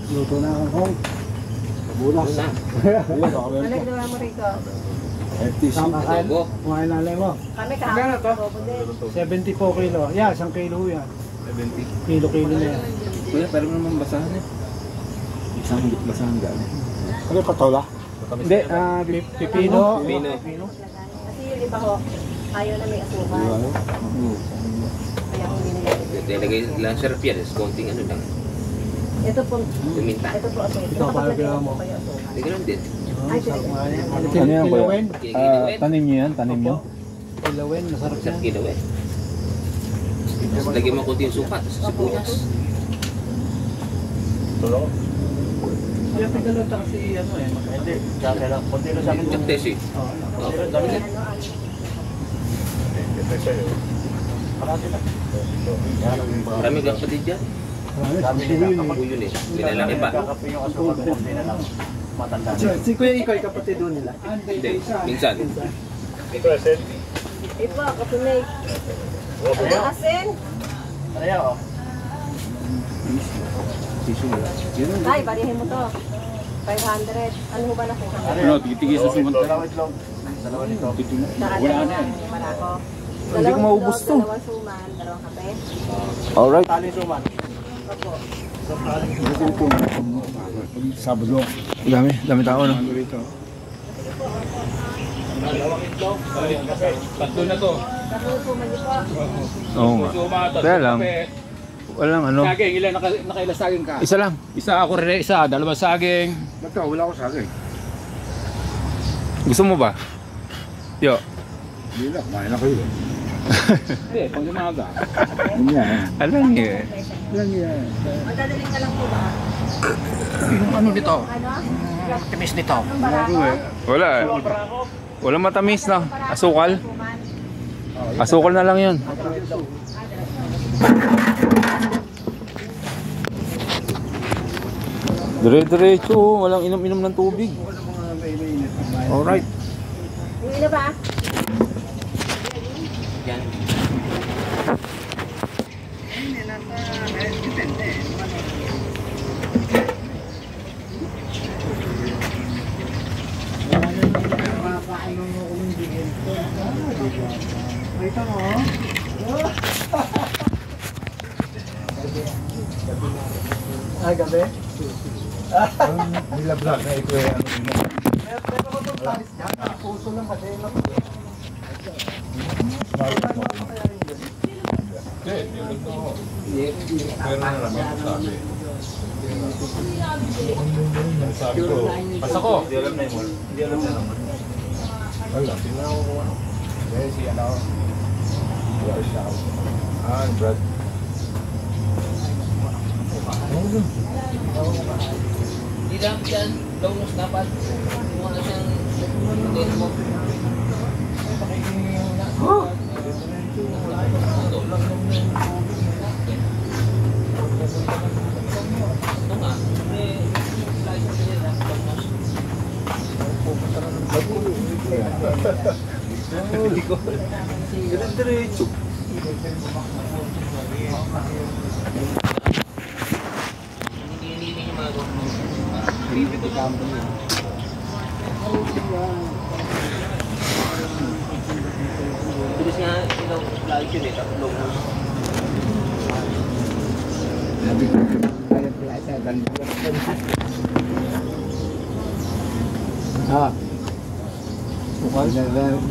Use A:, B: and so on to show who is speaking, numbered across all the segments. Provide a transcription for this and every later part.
A: Luto na ang kong. Bulas.
B: Ano mo rito?
A: Saan kakain? Kumain nanay mo.
B: Kami
A: Magkano to? 70 po kilo. Yeah, 1 kilo yan.
C: 70.
A: Kilo na yan.
C: Kuya, pero naman basahan eh. Isang basahan gano'n.
A: Ano patola? Hindi, pipino.
C: Pipino.
B: Kasi yung iba ho, ayaw na may asukal. Kaya kung binigay.
C: Ilagay lang syrup yan, konting ano lang.
B: Ito po,
C: Luminta.
B: ito po asukal.
A: Ito, para ginawa mo.
C: Hindi ganun din.
B: Ay, sige.
D: Ano yan, kuya?
A: Kilawin.
D: Tanim nyo yan? Tanim nyo?
A: Kilawin, masarap
C: Isang
A: yan.
C: kilo eh. Tapos lagyan mo konti yung suka, tapos sibuyas.
A: Kaya pagdalata kasi ano eh. Hindi, kaya lang. Kunti lang sa akin.
C: Tsaka tesi. Marami kang kapatid dyan. Ako yun eh. Binalaki pa.
A: Si Kuya Ikoy, kapatid doon nila.
C: Hindi, minsan.
B: Iba, kapunay. Ano asin? Ay, barihin mo to. 500. Ano ba na kung
D: Ano, tigil sa sumunod.
B: Wala na yan.
D: Hindi ko maubos to.
B: Dalawang suman, dalawang kape.
D: Alright.
B: Opo.
D: Sabado. Dami tao, no?
C: Tatlo na to.
B: Dalawang suman niyo po.
D: Oo nga. Kaya lang. Walang ano.
C: Saging, ilan nakailang saging ka?
D: Isa lang.
C: Isa ako rin, isa, dalawa saging.
D: Ba't wala ko saging? Gusto mo ba? Yo.
A: Hindi lang, kumain ako yun.
C: Hindi, pang umaga.
D: Alam niyo eh.
B: Magdadaling ka lang po ba?
C: Yung ano nito?
B: Ano?
C: Timis nito.
B: Ang barako?
D: Wala eh. Walang matamis na. Asukal.
B: Suman.
D: Asukal na lang yun. Dire-diretso. Walang inom-inom ng tubig. Alright.
B: Yung ina ba?
C: Yan.
A: Ito mo. Ay, gabi?
D: Nilablag na ito eh.
A: Meron ko itong talis dyan. Puso lang kasi.
D: Sabi ko, basta ko.
C: Hindi alam na yun. Hindi alam na naman.
D: Wala, tingnan ko kung ano. Dahil si ano, Brad.
C: Hindi lang dyan, bonus dapat. Yung ano siyang din mo. Ito nga, may license nila, bonus. Hindi ko. Diretso. Hindi yung mga bilis nga ilaw live yun eh, tatlong.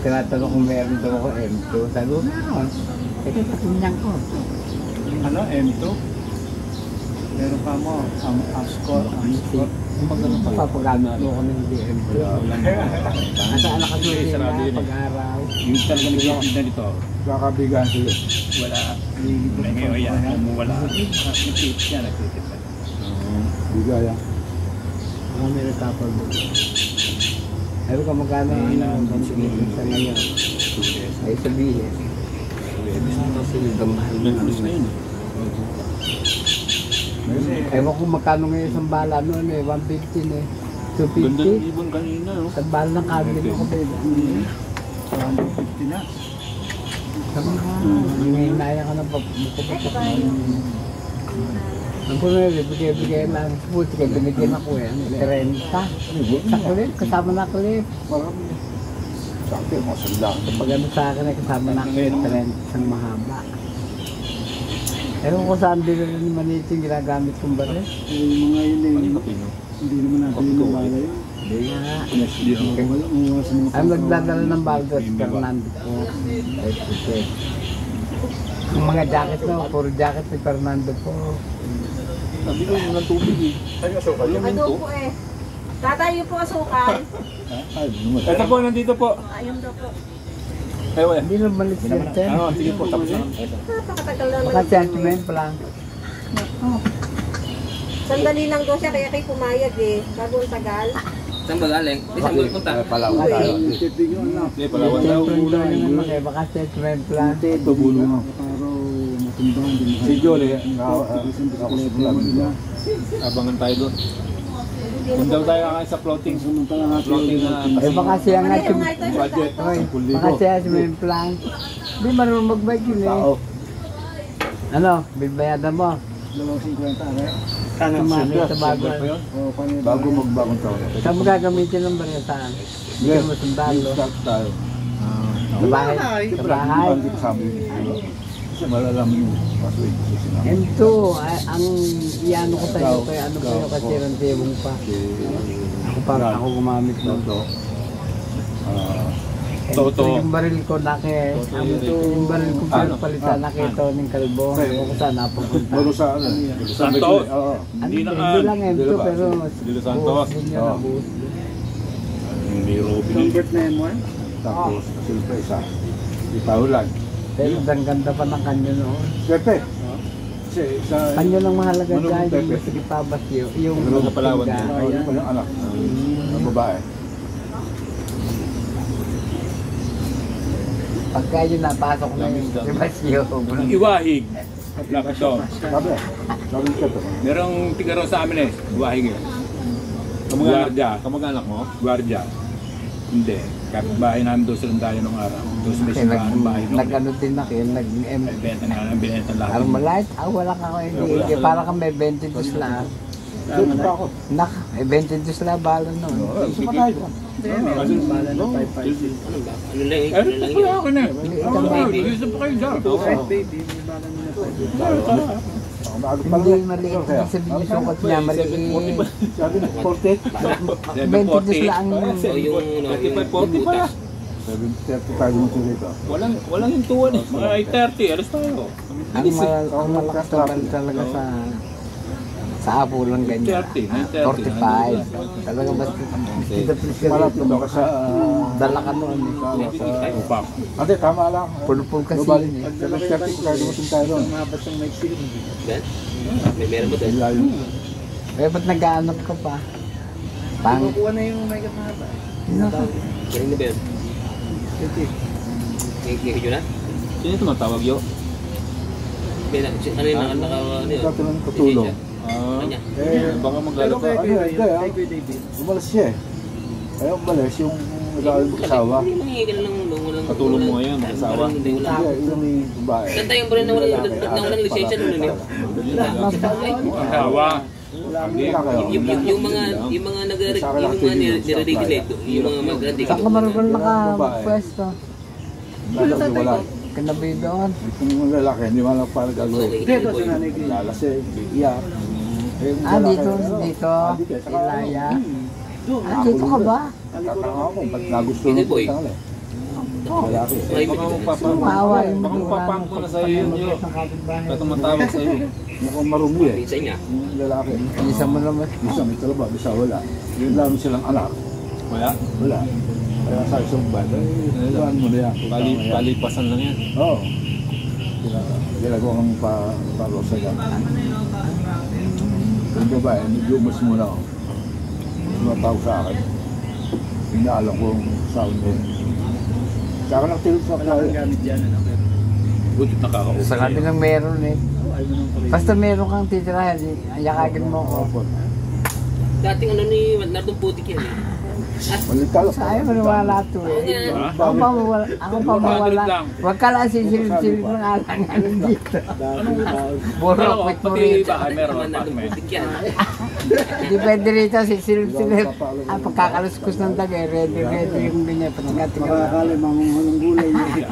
A: Tinatanong kung meron daw ako M2. Sabi ko, meron. Ito patunyan ko. Ano, M2? Meron pa mo, score. Papagano ako ng DM2. Nasa anak ka doon sila pag-araw.
D: Yung talaga nagsisinda nito.
A: Kakabigan sila.
D: Wala. Ngayon yan, wala. Nagtitip siya, nagtitip na.
A: Bigaya. Marami na tapal doon. Ayaw ka magkano ang sa ngayon. Ay sabihin. Kasi nagdamahal na naman. Ewan kung magkano ngayon isang bala noon eh, 150 eh. 250.
D: Ibon kanina, no?
A: Isang bala ng cabinet ko ba yun? 150 na. Sabi nga, hinahaya ka ng pagpuputok. Ang pumili, bigay lang. Buti kayo, binigyan ako eh. 30. Sa kulit, kasama na kulit.
E: Marami. Sabi, mga sandang.
A: Pag ano sa akin ay kasama na kulit, 30 isang mahaba. Pero kung saan din ni Manito yung ginagamit kong baril.
E: Yung mga yun eh, hindi naman natin yung bagay.
A: Hindi nga.
E: Walang uwas mga
A: Ang nagdadala ng Baldos, Fernando po. Ang mga jacket no, puro jacket ni Fernando po.
E: Sabi ko yung ng tubig eh.
B: Adobo eh. Tatayo po asukal.
E: Ay, naman.
D: Ito po, nandito po.
B: Ayun daw po.
D: Ayun,
A: Hindi na balik si Jen.
D: sige po, tapos na.
B: Napakatagal lang.
A: Baka sentiment pa lang.
B: Sandali lang daw siya kaya kayo pumayag eh. Bago ang tagal.
C: Saan ba galing? Di saan ba punta?
E: Palawan tayo.
A: Kasi
E: Tipig yun na.
D: Hindi, Palawan daw.
A: siyempre doon naman kaya baka sentiment pa lang.
E: Ito, bulo nga. Si Jolie, ako sa plan nila.
D: Abangan tayo doon. Kung daw tayo kakain sa floating. Floating na
A: Eh baka siya nga
B: Ano nga ito?
D: budget.
A: Oy, baka siya sentiment pa lang. Hindi marunong mag-bike yun eh.
E: Tao.
A: Ano, bibayadan mo.
E: 250
A: Tumani sa bago.
E: Bago magbagong taon.
A: Saan mo gagamitin ng baril saan? Hindi ka masundalo.
E: Start tayo.
A: Sa bahay. Sa bahay.
E: Hindi kasama yun. Kasi malalaman yung password.
A: M2, ang iano ko sa'yo, kaya ano kayo kasi rantibong pa. Ako parang ako gumamit ng to.
D: Toto.
A: Yung baril ko yung baril ko pinapalitan na kito ng kalbo. Ewan ko saan napapunta.
E: Bago sa ano?
D: Santos.
E: Oo.
A: Hindi lang M2 pero
D: Dilo Santos.
A: buhos din yun na buhos din.
D: Hindi Robin.
E: Tapos, silpa isa. Ipaulan.
A: Pero ang ganda pa ng kanyo noon.
E: Pepe. Kasi sa...
A: Kanyo lang mahalaga
E: Manong
A: dyan, yung
E: Pepe.
A: gusto kitabas yun. Yung
D: Ano sa Palawan
A: tiga.
D: din?
E: Oh, yun pa yung anak. Ang babae.
A: Pagka yun napasok na yung sibasyo.
D: Iwahig. Lapit daw.
E: Sabi. Sabi ka to.
D: Merong tigaro sa amin eh. Iwahig eh. Guardia. Kamag-anak mo? Guardia. Hindi. Kapit-bahay namin doon silang tayo nung araw. Doon sa may
A: Kasi
D: simbahan ng bahay nung.
A: nag-ano din ako yun, nag-M.
D: Ay, benta nga lang, binenta lahat.
A: Armalite? Wala ka ko hindi. Para kang may 22 lang.
E: Dito pa ako.
A: Nak, 22 lang bala nun.
E: Sumatay ko.
D: Kasi,
C: Ano lang eh?
D: eh,
C: Ano lang
D: wala
C: yun?
D: ako na. Gusto pa kayo dyan.
A: Hindi maliit. Ibig sabihin yung sukat niya, maliit.
E: Sabi na, 48.
A: 22 lang yun.
C: O yung ano, yung
D: 40 pa.
E: 35 mo dito.
D: Walang hintuan eh. Mga 8:30, alas tayo.
A: Ang malakas na bala talaga sa apo lang ganyan.
D: 30,
A: 45. Talaga basta please ka
E: Malap
A: dito.
E: na ka sa...
A: Dala ka noon eh.
D: Upak.
E: Ate, tama lang.
A: Pulpul kasi
E: Balik,
A: yun eh.
E: pag 30 tayo dumating tayo doon.
C: Ben? May meron ba doon?
E: Layo.
A: Eh, ba't nag-aanap ka pa? Pang...
B: na yung mega mahaba.
C: Galing na ba yun? Kaya na?
D: Sino ito matawag yun?
C: Ano yung ano yun?
E: Ito ng katulong.
C: Kanya?
D: Baka maglalap ka.
E: Umalas siya eh. Kaya umalas yung nag-aaral mag-asawa.
C: Hindi mangingi ka na ng walang...
D: Katulong mo ngayon, asawa.
C: Hindi, wala.
E: Hindi, yung may babae.
C: Saan tayo ba rin na walang lisensya nun eh?
D: Asawa.
C: Yung mga nire-regulate, yung mga mag-regulate.
A: Saan ka marunong naka-pwesto?
E: Wala.
A: Kanabi doon.
E: Kung yung lalaki, hindi man lang para gagawin.
C: Dito sa
E: Lalasing, iiyak. Eh, yung
A: Ah,
E: lalaki,
A: dito.
E: dito.
A: Ilaya. Ah, dito ka ba?
E: Tatanga ako, ba't nagustuhan
C: Hindi,
E: ko
C: boy.
E: tangal eh. Lalaki.
D: Baka magpapang.
A: Maawa yung
D: Baka
A: magulang.
D: magpapang ko na sa'yo yun.
A: Ng kapitbahay.
D: Ba't matawag sa'yo?
E: Mukhang marumi eh.
C: Pinsan niya.
E: Yung lalaki.
A: Isa mo naman.
E: Isa may trabaho, isa wala. Yun lang silang anak.
D: Wala.
E: Wala. Kaya sa isang band, ilan mo na yan.
D: Palipasan lang yan.
E: Oo. Ginagawa kang pa-rosa yan. Yung babae, medyo umas muna ako. Tumatawag sa akin. Inaalam ko yung sound mo. Saka nagtilip sa akin.
D: Buti nakakausap.
A: Sa kabilang meron eh. Basta meron kang titirahan, yakagin mo ako.
C: Dating ano ni Nartong Putik yan eh.
E: Walang talak.
F: Sa'yo, maniwala to eh.
D: Ha?
F: Ako pa mawala. Ako pa mawala.
D: 200 lang.
F: Huwag ka lang sisilip-silip ng alangan dito. Buro,
D: Ano,
F: quit mo
D: pati
F: rito.
D: bahay meron
C: Naman na
D: apartment.
C: putik yan.
F: Hindi pwede rito, sisilip-silip. Ah, pagkakaluskus ng tagay, ready yung ganyan. Pagkating ka.
A: Akala mamumulang gulay niya.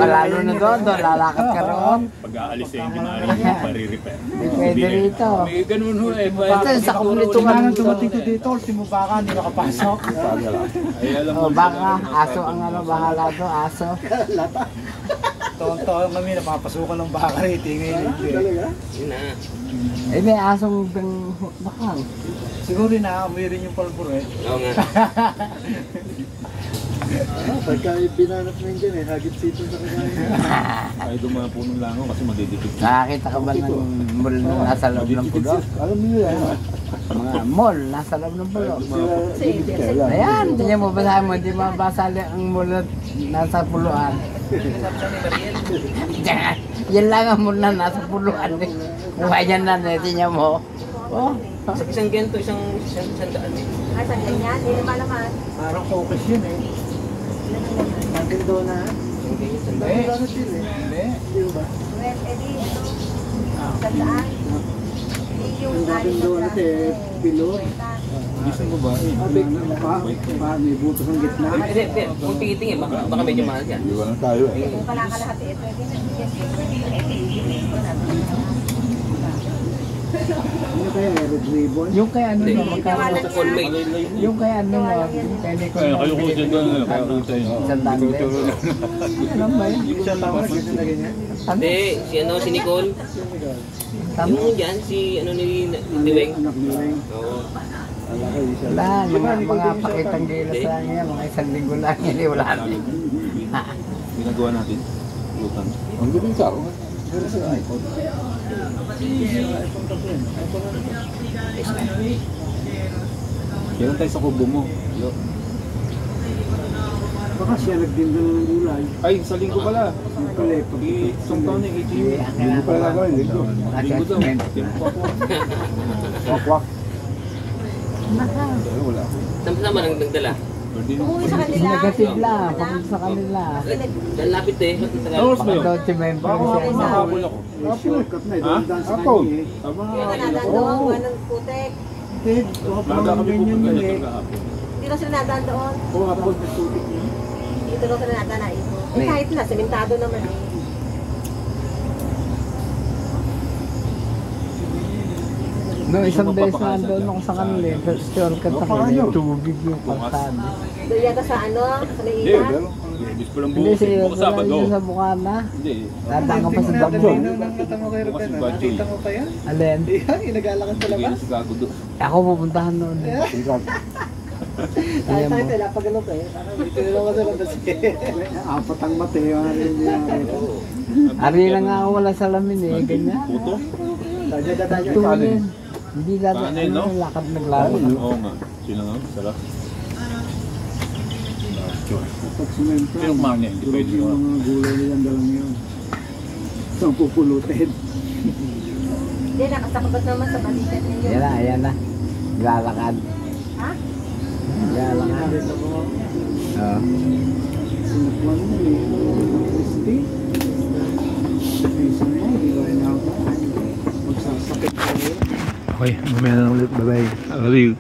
F: Lalo na doon, lalakad ka roon.
D: Pag-aalis sa engineering, pare-repair.
F: Hindi pwede rito.
D: May ganun ho eh.
F: Basta sa kumulito ka
A: Kailangan
F: nito.
A: dumating ko dito, simubaka, hindi nakapasok.
D: Ay, alam mo.
F: O baka, aso ang ano, bahala to, aso.
A: Taon-taon kami, napapasukan ng baka rito. Ngayon, hindi.
C: Yun na.
F: Eh, may asong bakal.
A: Siguro inaamoy rin yung pulburo eh.
C: Oo nga.
A: Pagka binanat mo yun dyan eh, hagit sito sa kakain.
D: Ay, dumapo ng lango kasi madidikit.
F: Nakakita ka ba ng mall na nasa loob ng pulo?
E: Alam niyo yan.
F: Mga mall, nasa loob ng pulo.
E: Kailan?
F: Ayan, tingnan mo, basahin mo, hindi mabasa ang mall na nasa puluan. Yan lang ang mall na nasa puluan. Kung yan na, tingnan mo. Oh,
C: Isang ganito, isang daan eh.
B: Ay, saan ganyan? Hindi naman naman.
A: Parang focus yun eh. Natin doon na.
C: Isang ganyan, isang
A: Hindi.
C: daan.
A: Hindi. Hindi ba?
B: Well, edi, sandaan. Yung
A: Natin doon natin, pilot.
D: Gising mo ba?
A: May butas ng gitna.
C: Hindi, hindi. Kung tigiting eh, baka medyo mahal yan.
E: Di ba na tayo eh.
B: kung kalakalahati, pwede na.
A: Ano kaya, red ribbon?
F: yung kay ano
C: Hindi.
F: na magkano?
C: Sa Colmate.
F: Yung kay ano na, yung kay Nico.
D: Ay, kayo ko dyan doon. Kaya ko tayo.
F: Isang daan din. Ano ba yun?
A: Hindi ko siya tama, kasi na ganyan.
F: Ano?
C: Hindi, si Nicole.
F: Tama?
C: Yung dyan, si Diweng.
A: Anak ni Weng.
C: Oo.
F: Wala, mga pakitang gilas lang yan, mga isang linggo lang yan, wala na.
D: Ginagawa natin. Lutan.
E: Ang galing ka. Pero sa iPhone.
D: Kailan tayo sa kubo mo? Yo.
A: Baka siya nagtinda na ng gulay.
D: Ay, sa linggo pala.
A: Ang pala, pag
D: Isang taon na 18.
E: Hindi ko pala nagawin. Linggo.
D: Linggo daw. Tempo ako.
E: Wakwak. Pero wala.
C: Sama nang nagdala.
D: Birthday mo.
B: Umuwi sa kanila.
F: Negative lang, papunta sa kanila.
C: Lapit eh.
D: Tapos mo
F: Baka
D: yun?
F: daw si member
D: Baka
F: siya.
D: makahabol ako.
A: shortcut na,
D: Ha?
A: doon sa
E: Ako.
A: kanya eh.
D: Aba,
B: Kaya ka nadaan doon, buwan ng putek.
A: Hindi, baka pa
D: Baga
A: naman
D: kami
A: ganyan
D: pupunta
A: yun
D: na
A: eh.
D: ito kahapon.
B: Hindi daw sila nadaan doon.
A: Oo, kapag nasutik niya.
B: Dito daw sila nadaan na ito. Eh kahit na, sementado naman eh.
F: No, isang beses na doon ako sa kanila, shortcut ako, may tubig yung kalsada.
B: Doon yata sa ano, sa
D: Hindi,
B: Naiya.
D: pero Ibig ko lang
F: Hindi,
D: bukas.
F: si
D: Bukas Sabado.
F: yung sa Bukana.
D: Hindi.
F: Dadaan ka pa sa Bagyo.
D: Bukas si Bachoy.
F: Alin?
D: Sige na si Gago doon.
F: Ako pupuntahan noon.
E: Ikaw.
F: Ayan mo.
A: Apat ang mate, yung ano yun yung
F: Ari na nga ako wala salamin eh, ganyan.
D: Puto?
F: Tulin. Hindi dati,
D: Kanin, no?
F: ano, lakad naglaro.
D: Oo nga. Sino nga? Sarap.
A: pag simento.
D: Pero kumain niya, hindi pwede
A: yung
D: yun.
A: mga gulay nilang dalang yun. So, pupulutin.
B: Hindi, nakasakabot naman sa balikat ninyo.
F: Ayan na. Lalakad.
B: Ha?
F: Lalakad. Oo.
A: Sinakman mo eh. Crispy. Piso mo, hindi ko rin ako. Magsasakit ko yun.
D: Okay, mamaya na ulit. Bye-bye. I love you.